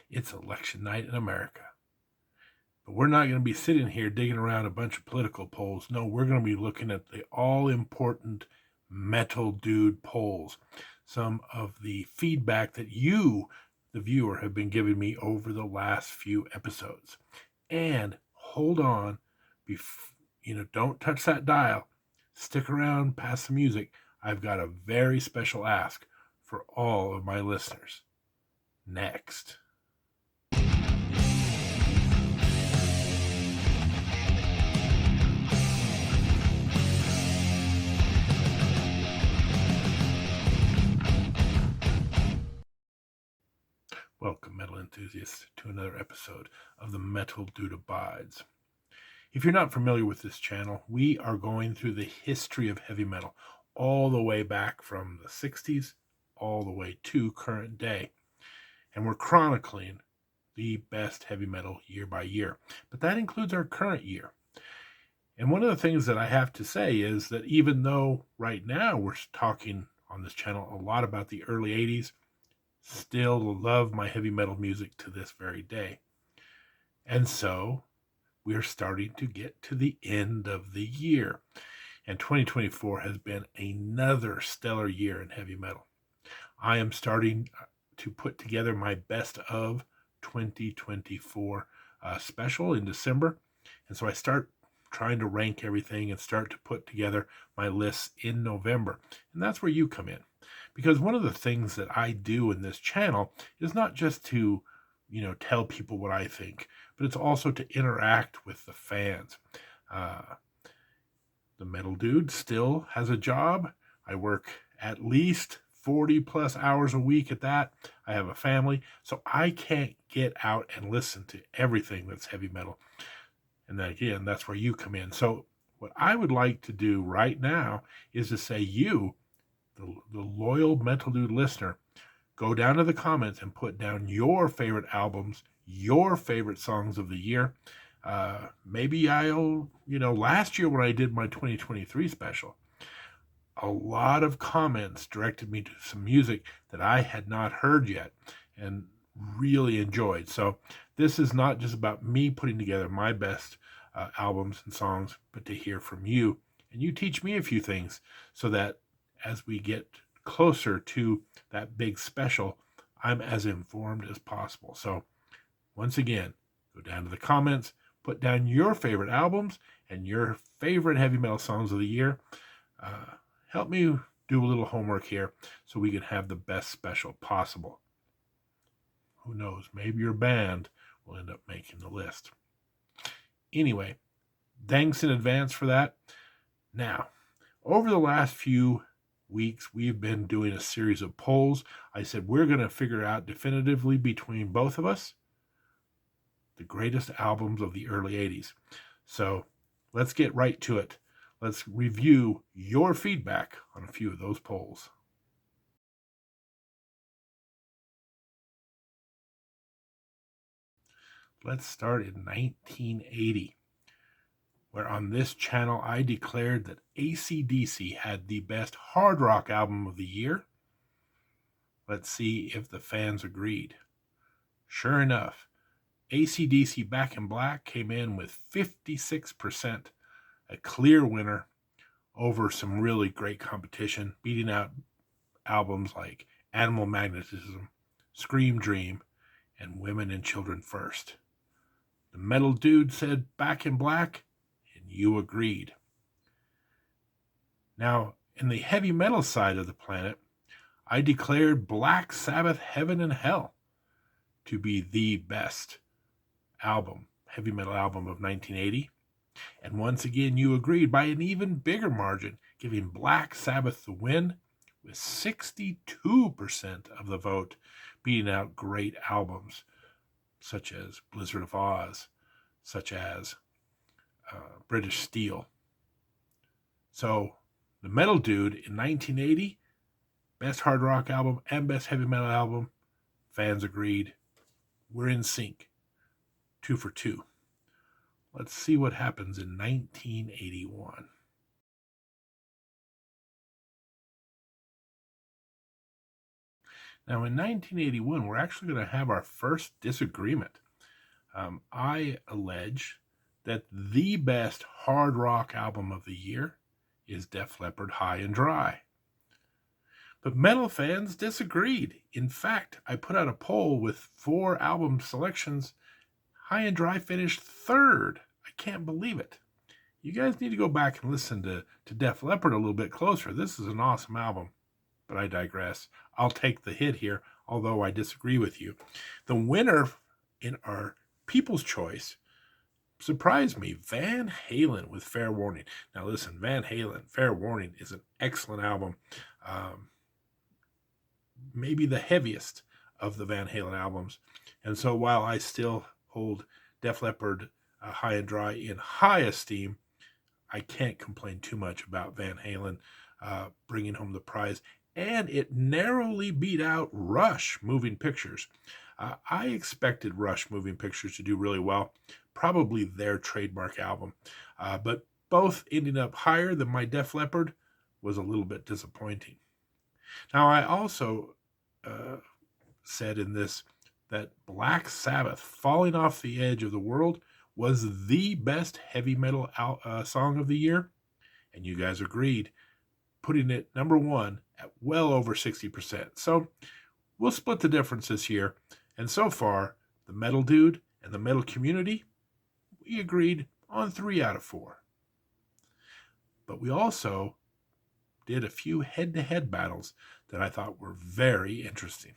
It's election night in America. But we're not going to be sitting here digging around a bunch of political polls. No, we're going to be looking at the all important Metal Dude polls. Some of the feedback that you, the viewer, have been giving me over the last few episodes. And hold on, don't touch that dial. Stick around past the music. I've got a very special ask for all of my listeners. Next. Welcome, metal enthusiasts, to another episode of the Metal Dude Abides. If you're not familiar with this channel, we are going through the history of heavy metal, all the way back from the 60s, all the way to current day. And we're chronicling the best heavy metal year by year. But that includes our current year. And one of the things that I have to say is that even though right now we're talking on this channel a lot about the early 80s, still love my heavy metal music to this very day. And so we're starting to get to the end of the year. And 2024 has been another stellar year in heavy metal. I am starting to put together my best of 2024 special in December. And so I start trying to rank everything and start to put together my lists in November. And that's where you come in. Because one of the things that I do in this channel is not just to, tell people what I think, but it's also to interact with the fans. The Metal Dude still has a job. I work at least 40 plus hours a week at that. I have a family, so I can't get out and listen to everything that's heavy metal. And then again, that's where you come in. So what I would like to do right now is to say you, the loyal Metal Dude listener, go down to the comments and put down your favorite albums, your favorite songs of the year. Maybe last year when I did my 2023 special, a lot of comments directed me to some music that I had not heard yet and really enjoyed. So this is not just about me putting together my best albums and songs, but to hear from you. And you teach me a few things so that as we get closer to that big special, I'm as informed as possible. So once again, go down to the comments, put down your favorite albums and your favorite heavy metal songs of the year. Help me do a little homework here so we can have the best special possible. Who knows, maybe your band will end up making the list. Anyway, thanks in advance for that. Now, over the last few weeks, we've been doing a series of polls. I said we're going to figure out definitively between both of us the greatest albums of the early 80s. So let's get right to it. Let's review your feedback on a few of those polls. Let's start in 1980, where on this channel I declared that AC/DC had the best hard rock album of the year. Let's see if the fans agreed. Sure enough, AC/DC Back in Black came in with 56%, a clear winner over some really great competition, beating out albums like Animal Magnetism, Scream Dream, and Women and Children First. The Metal Dude said Back in Black, and you agreed. Now, in the heavy metal side of the planet, I declared Black Sabbath Heaven and Hell to be the best album, heavy metal album of 1980. And once again, you agreed by an even bigger margin, giving Black Sabbath the win with 62% of the vote, beating out great albums such as Blizzard of Oz, such as British Steel. So the Metal Dude in 1980, best hard rock album and best heavy metal album, fans agreed. We're in sync. 2 for 2. Let's see what happens in 1981. Now, in 1981, we're actually going to have our first disagreement. I allege that the best hard rock album of the year is Def Leppard High and Dry. But metal fans disagreed. In fact, I put out a poll with 4 album selections. High and Dry finished third. I can't believe it. You guys need to go back and listen to Def Leppard a little bit closer. This is an awesome album. But I digress. I'll take the hit here, although I disagree with you. The winner in our People's Choice surprised me. Van Halen with Fair Warning. Now listen, Van Halen, Fair Warning is an excellent album. Maybe the heaviest of the Van Halen albums. And so while I still hold Def Leppard High and Dry in high esteem, I can't complain too much about Van Halen bringing home the prize. And it narrowly beat out Rush Moving Pictures. I expected Rush Moving Pictures to do really well, probably their trademark album. But both ending up higher than my Def Leppard was a little bit disappointing. Now, I also said in this that Black Sabbath, Falling Off the Edge of the World, was the best heavy metal song of the year. And you guys agreed, putting it number 1 at well over 60%. So we'll split the difference this year. And so far, the metal dude and the metal community, we agreed on 3 out of 4. But we also did a few head-to-head battles that I thought were very interesting.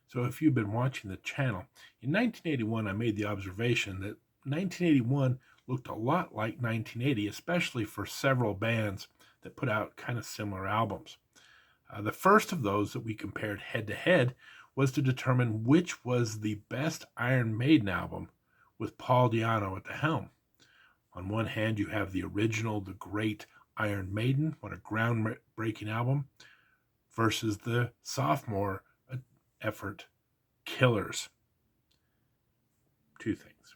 So if you've been watching the channel, in 1981 I made the observation that 1981 looked a lot like 1980, especially for several bands that put out kind of similar albums. The first of those that we compared head-to-head was to determine which was the best Iron Maiden album with Paul Di'Anno at the helm. On one hand, you have the original, the great Iron Maiden, what a groundbreaking album, versus the sophomore effort, Killers. 2 things.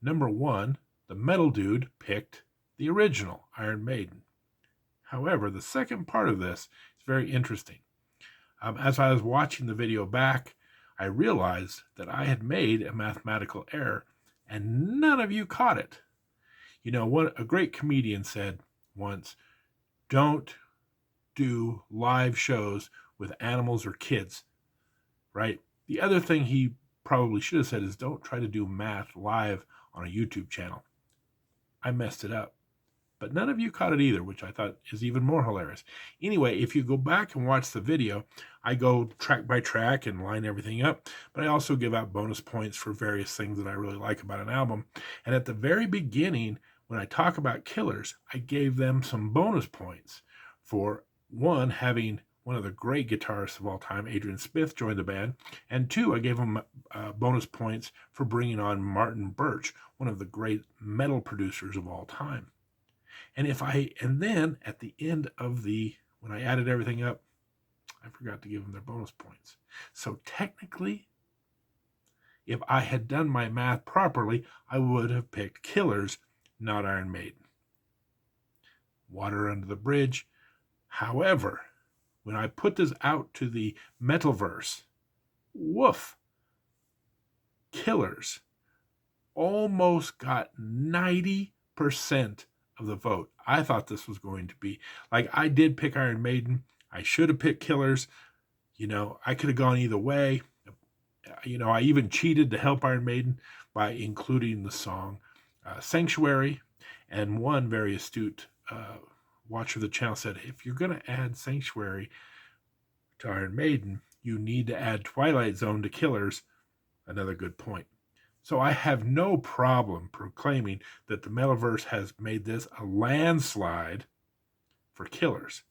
Number 1, the metal dude picked the original Iron Maiden. However, the second part of this is very interesting. As I was watching the video back, I realized that I had made a mathematical error, and none of you caught it. You know, a great comedian said once, don't do live shows with animals or kids, right? The other thing he probably should have said is don't try to do math live on a YouTube channel. I messed it up. But none of you caught it either, which I thought is even more hilarious. Anyway, if you go back and watch the video, I go track by track and line everything up, but I also give out bonus points for various things that I really like about an album. And at the very beginning, when I talk about Killers, I gave them some bonus points for, 1, having one of the great guitarists of all time, Adrian Smith, join the band, and 2, I gave them bonus points for bringing on Martin Birch, one of the great metal producers of all time. And then at the end of when I added everything up, I forgot to give them their bonus points. So technically, if I had done my math properly, I would have picked Killers, not Iron Maiden. Water under the bridge. However, when I put this out to the Metalverse, woof, Killers almost got 90% of the vote. I thought this was going to be, like, I did pick Iron Maiden. I should have picked Killers. I could have gone either way. I even cheated to help Iron Maiden by including the song Sanctuary. And one very astute watcher of the channel said, if you're going to add Sanctuary to Iron Maiden, you need to add Twilight Zone to Killers. Another good point. So I have no problem proclaiming that the Metaverse has made this a landslide for Killers.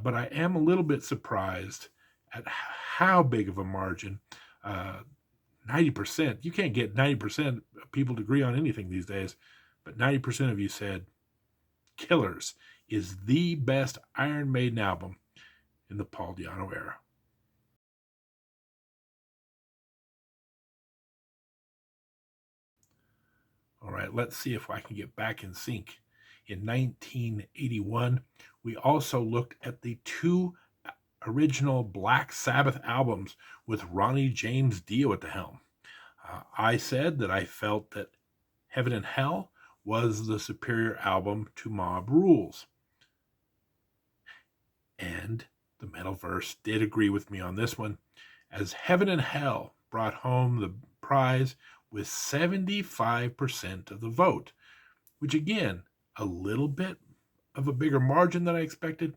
But I am a little bit surprised at how big of a margin, 90%. You can't get 90% of people to agree on anything these days, but 90% of you said Killers is the best Iron Maiden album in the Paul Di'Anno era. All right, let's see if I can get back in sync. in 1981. We also looked at the two original Black Sabbath albums with Ronnie James Dio at the helm. I said that I felt that Heaven and Hell was the superior album to Mob Rules. And the Metalverse did agree with me on this one, as Heaven and Hell brought home the prize with 75% of the vote, which again, a little bit of a bigger margin than I expected,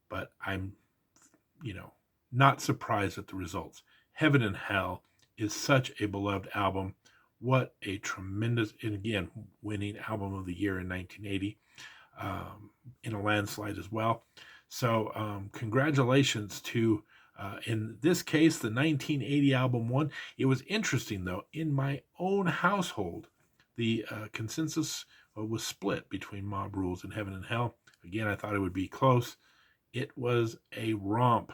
but I'm, not surprised at the results. Heaven and Hell is such a beloved album. What a tremendous, and again, winning album of the year in 1980, in a landslide as well. So congratulations to, in this case, the 1980 album won. It was interesting, though. In my own household, the consensus was split between Mob Rules and Heaven and Hell. Again, I thought it would be close. It was a romp.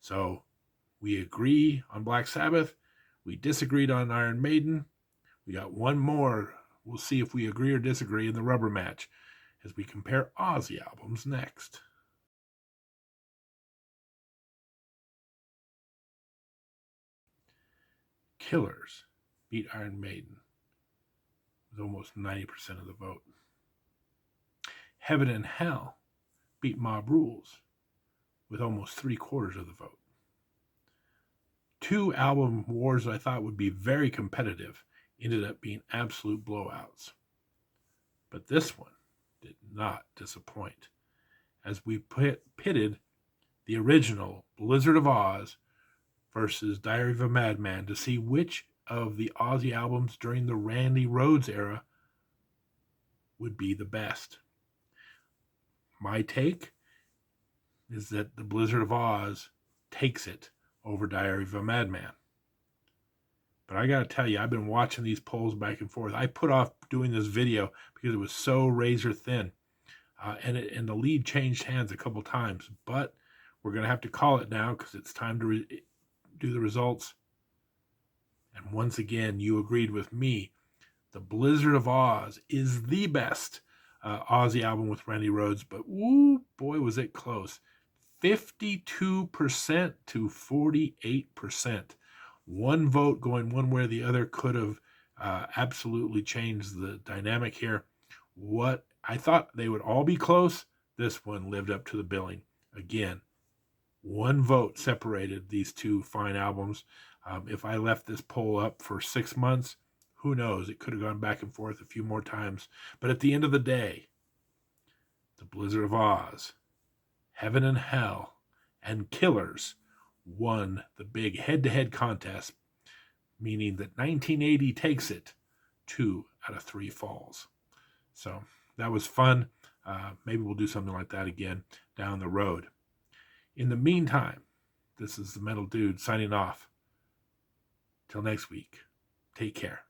So we agree on Black Sabbath. We disagreed on Iron Maiden. We got one more. We'll see if we agree or disagree in the rubber match as we compare Ozzy albums next. Killers beat Iron Maiden with almost 90% of the vote. Heaven and Hell beat Mob Rules with almost 3/4 of the vote. Two album wars I thought would be very competitive ended up being absolute blowouts. But this one did not disappoint, as we pitted the original Blizzard of Oz versus Diary of a Madman to see which of the Ozzy albums during the Randy Rhoads era would be the best. My take is that the Blizzard of Oz takes it over Diary of a Madman. But I got to tell you, I've been watching these polls back and forth. I put off doing this video because it was so razor thin. And the lead changed hands a couple times. But we're going to have to call it now because it's time to do the results. And once again, you agreed with me. The Blizzard of Oz is the best Ozzy album with Randy Rhoads. But woo, boy, was it close. 52% to 48%. One vote going one way or the other could have absolutely changed the dynamic here. What I thought they would all be close, this one lived up to the billing. Again, one vote separated these two fine albums. If I left this poll up for 6 months, who knows? It could have gone back and forth a few more times. But at the end of the day, the Blizzard of Oz, Heaven and Hell, and Killers won the big head-to-head contest, meaning that 1980 takes it 2 out of 3 falls. So that was fun. Maybe we'll do something like that again down the road. In the meantime, this is the Metal Dude signing off. Till next week, take care.